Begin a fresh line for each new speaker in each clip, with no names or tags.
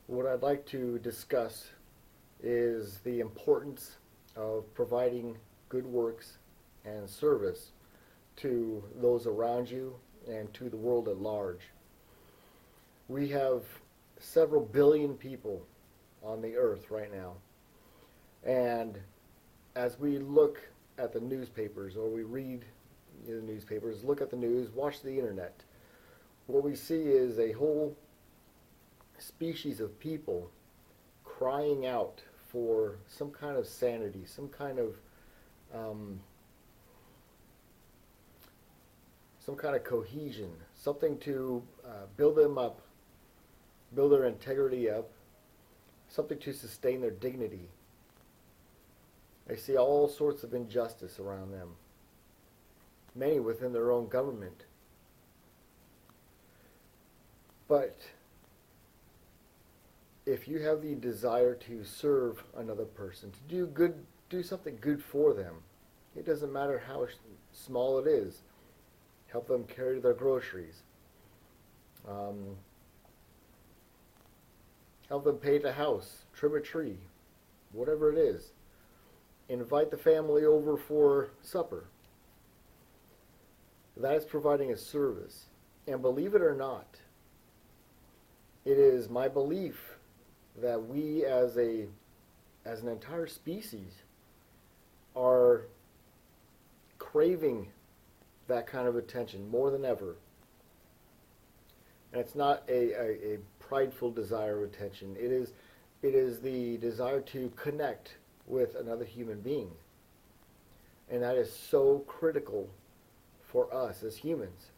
What I'd like to discuss is the importance of providing good works and service to those around you and to the world at large. We have several billion people on the earth right now, and as we look at the newspapers or we read the newspapers, look at the news, watch the internet, what we see is a whole species of people crying out for some kind of sanity, um, some kind of cohesion, something to build them up, build their integrity up, something to sustain their dignity. They see all sorts of injustice around them, many within their own government. But if you have the desire to serve another person, to do good, do something good for them, it doesn't matter how small it is. Help them carry their groceries. Um, Help them paint a house, trim a tree, whatever it is. Invite the family over for supper. That is providing a service. And believe it or not, it is my belief that we as an entire species are craving that kind of attention more than ever. And it's not a prideful desire of attention. It is the desire to connect with another human being. And that is so critical for us as humans.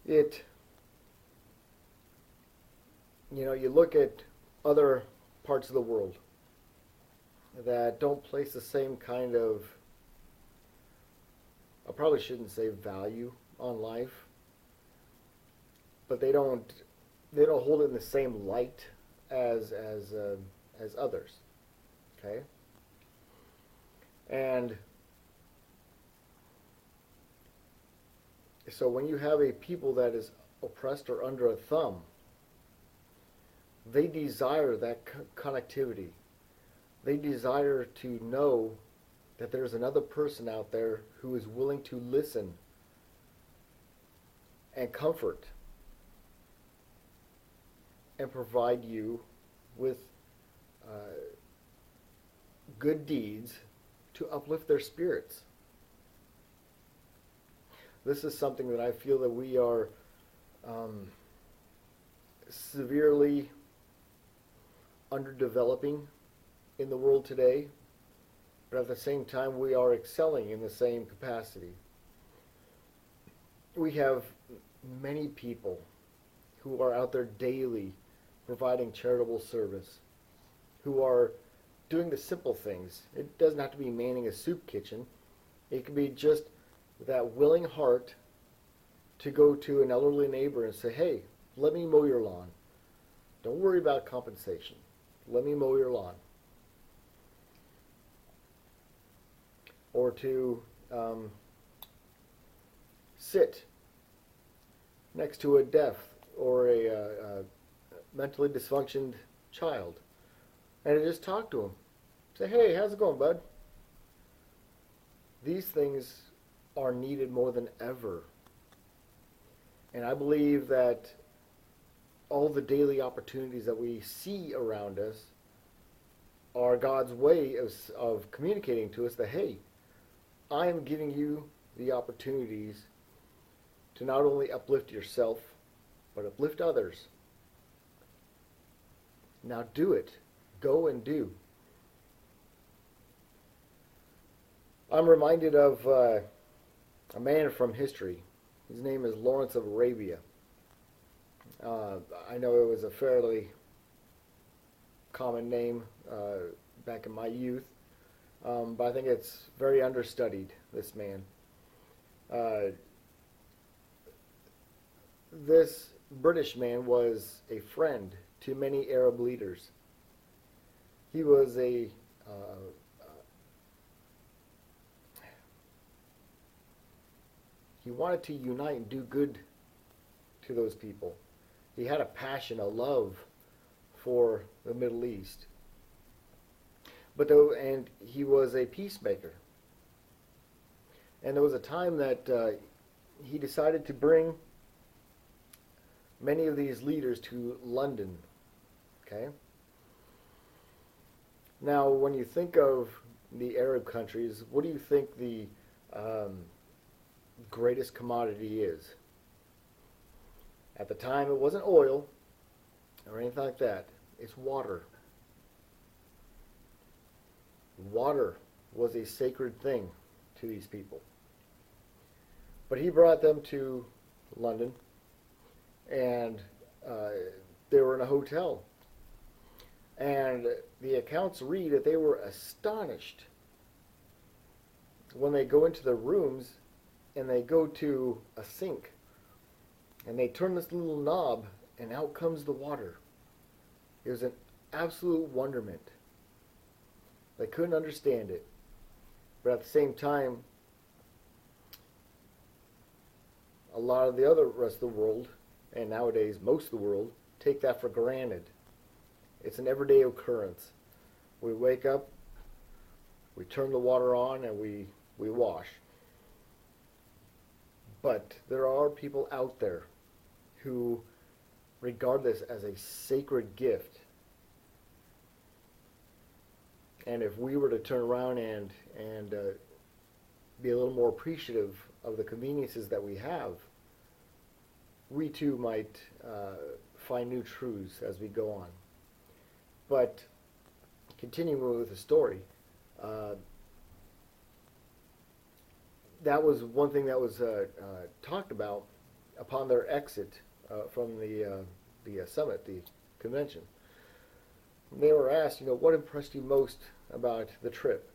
It you look at other parts of the world that don't place the same kind of, I probably shouldn't say value on life, but they don't hold it in the same light as others. Okay, and so when you have a people that is oppressed or under a thumb, they desire that connectivity. They desire to know that there's another person out there who is willing to listen and comfort and provide you with uh, good deeds to uplift their spirits. This is something that I feel that we are um, severely underdeveloping in the world today, but at the same time we are excelling in the same capacity. We have many people who are out there daily providing charitable service, who are doing the simple things. It doesn't have to be manning a soup kitchen. It can be just that willing heart to go to an elderly neighbor and say, hey, let me mow your lawn. Don't worry about compensation. Let me mow your lawn. Or to sit next to a deaf or a mentally dysfunctioned child and to just talk to him. Say, hey, how's it going, bud? These things are needed more than ever. And I believe that all the daily opportunities that we see around us are God's way of communicating to us that, hey, I am giving you the opportunities to not only uplift yourself, but uplift others. Now do it. Go and do. I'm reminded of a man from history. His name is Lawrence of Arabia. I know it was a fairly common name back in my youth, but I think it's very understudied, this man. This British man was a friend to many Arab leaders. He was he wanted to unite and do good to those people. He had a passion, a love for the Middle East. And he was a peacemaker. And there was a time that he decided to bring many of these leaders to London. Okay. Now, when you think of the Arab countries, what do you think the greatest commodity is? At the time, it wasn't oil or anything like that. It's water. Water was a sacred thing to these people. But he brought them to London, and they were in a hotel. And the accounts read that they were astonished when they go into the rooms and they go to a sink and they turn this little knob and out comes the water. It was an absolute wonderment. They couldn't understand it. But at the same time, a lot of the other rest of the world, and nowadays most of the world, take that for granted. It's an everyday occurrence. We wake up, we turn the water on, and we wash. But there are people out there who regard this as a sacred gift. And if we were to turn around and be a little more appreciative of the conveniences that we have, we too might find new truths as we go on. But continuing with the story, that was one thing that was talked about upon their exit from the summit, the convention. They were asked, what impressed you most about the trip?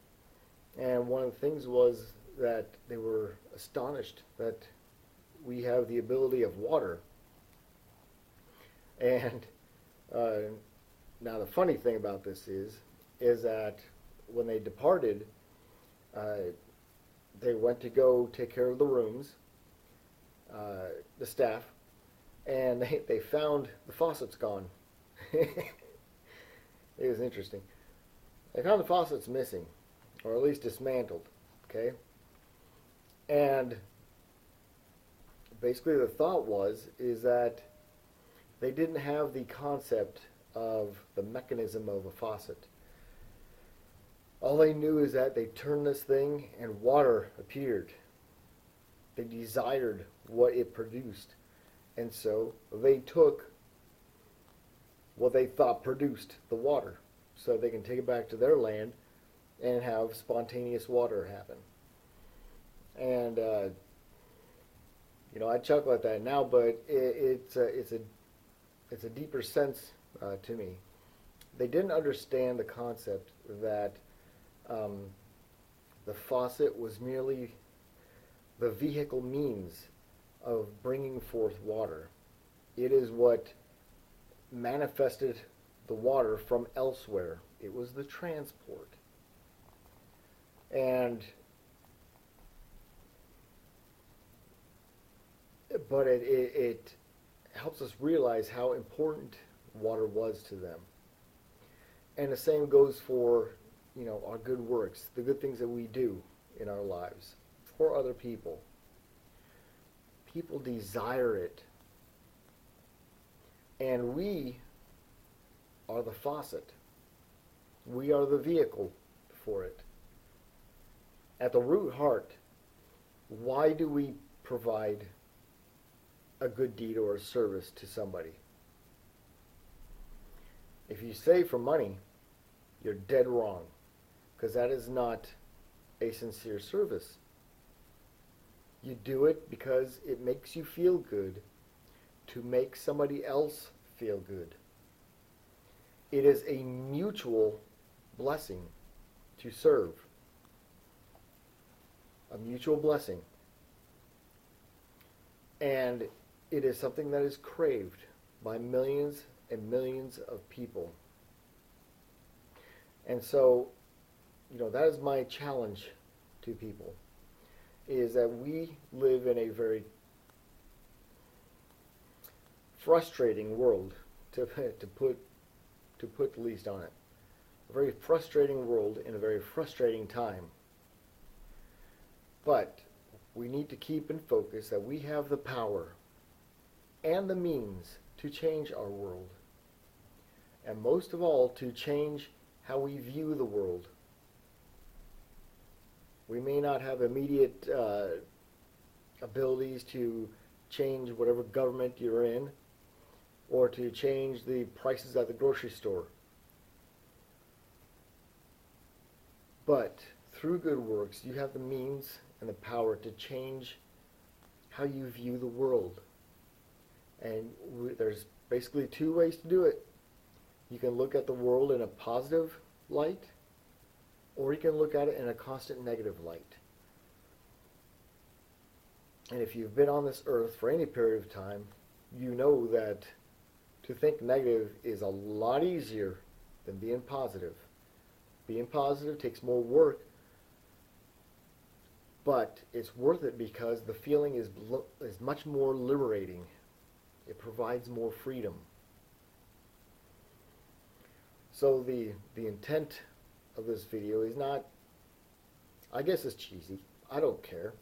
And one of the things was that they were astonished that we have the ability of water. And now the funny thing about this is that when they departed, they went to go take care of the rooms, the staff, and they found the faucets gone. It was interesting. They found the faucets missing, or at least dismantled, okay? And basically the thought is that they didn't have the concept of the mechanism of a faucet. All they knew is that they turned this thing and water appeared. They desired what it produced. And so they took what they thought produced the water so they can take it back to their land and have spontaneous water happen. And I chuckle at that now, but it's a deeper sense to me. They didn't understand the concept that the faucet was merely the vehicle means of bringing forth water. It is what manifested the water from elsewhere. It was the transport. But it helps us realize how important water was to them. And the same goes for, our good works, the good things that we do in our lives for other people. People desire it. And we are the faucet. We are the vehicle for it. At the root heart, why do we provide a good deed or a service to somebody? If you say for money, you're dead wrong, because that is not a sincere service. You do it because it makes you feel good to make somebody else feel good. It is a mutual blessing to serve. A mutual blessing. And it is something that is craved by millions and millions of people. And so, that is my challenge to people, is that we live in a very frustrating world to put the least on it. A very frustrating world in a very frustrating time. But we need to keep in focus that we have the power and the means to change our world. And most of all, to change how we view the world. We may not have immediate abilities to change whatever government you're in, or to change the prices at the grocery store. But through good works, you have the means and the power to change how you view the world. And there's basically two ways to do it. You can look at the world in a positive light, or you can look at it in a constant negative light. And if you've been on this earth for any period of time, you know that to think negative is a lot easier than being positive. Being positive takes more work, but it's worth it because the feeling is much more liberating. It provides more freedom. So the intent of this video is not, I guess it's cheesy. I don't care.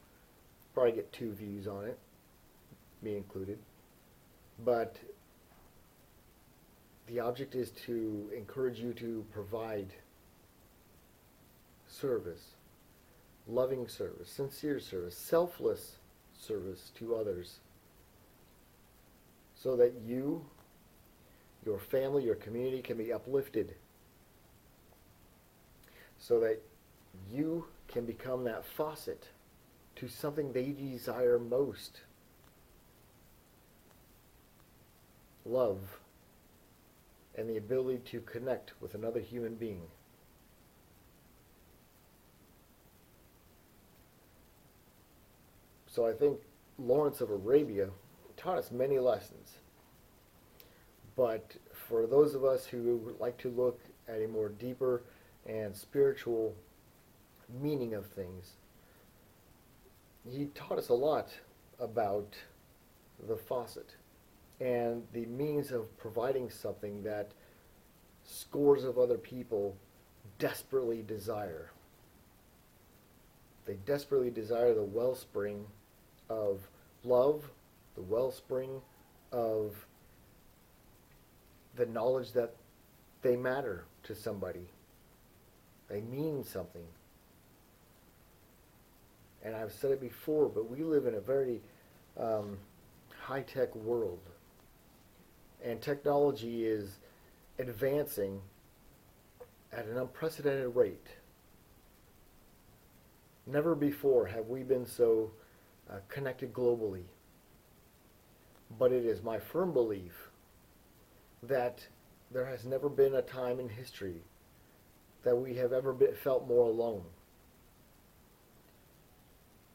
Probably get 2 views on it, me included. But the object is to encourage you to provide service, loving service, sincere service, selfless service to others, so that you, your family, your community can be uplifted, so that you can become that faucet to something they desire most. Love and the ability to connect with another human being. So I think Lawrence of Arabia taught us many lessons. But for those of us who would like to look at a more deeper and spiritual meaning of things, he taught us a lot about the faucet and the means of providing something that scores of other people desperately desire. They desperately desire the wellspring of love, the wellspring of the knowledge that they matter to somebody. They mean something. And I've said it before, but we live in a very high-tech world. And technology is advancing at an unprecedented rate. Never before have we been so connected globally. But it is my firm belief that there has never been a time in history that we have ever felt more alone.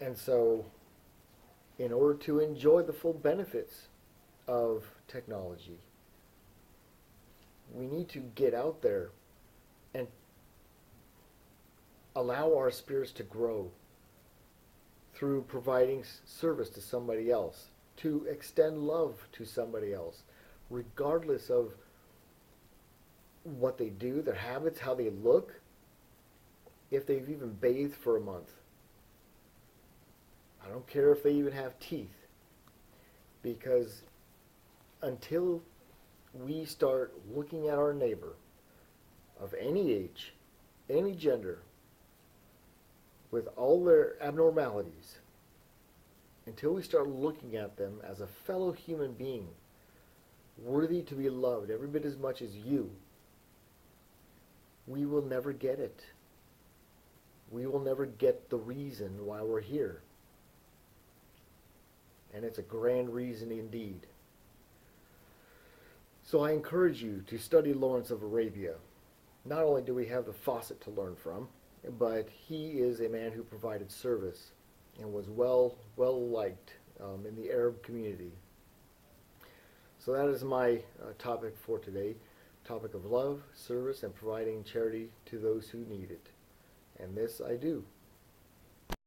And so, in order to enjoy the full benefits of technology, we need to get out there and allow our spirits to grow through providing service to somebody else, to extend love to somebody else, regardless of what they do, their habits, how they look, if they've even bathed for a month. I don't care if they even have teeth, because until we start looking at our neighbor of any age, any gender, with all their abnormalities, until we start looking at them as a fellow human being, worthy to be loved every bit as much as you, we will never get it. We will never get the reason why we're here. And it's a grand reason indeed. So I encourage you to study Lawrence of Arabia. Not only do we have the faucet to learn from, but he is a man who provided service and was well liked in the Arab community. So that is my topic for today. Topic of love, service, and providing charity to those who need it. And this I do.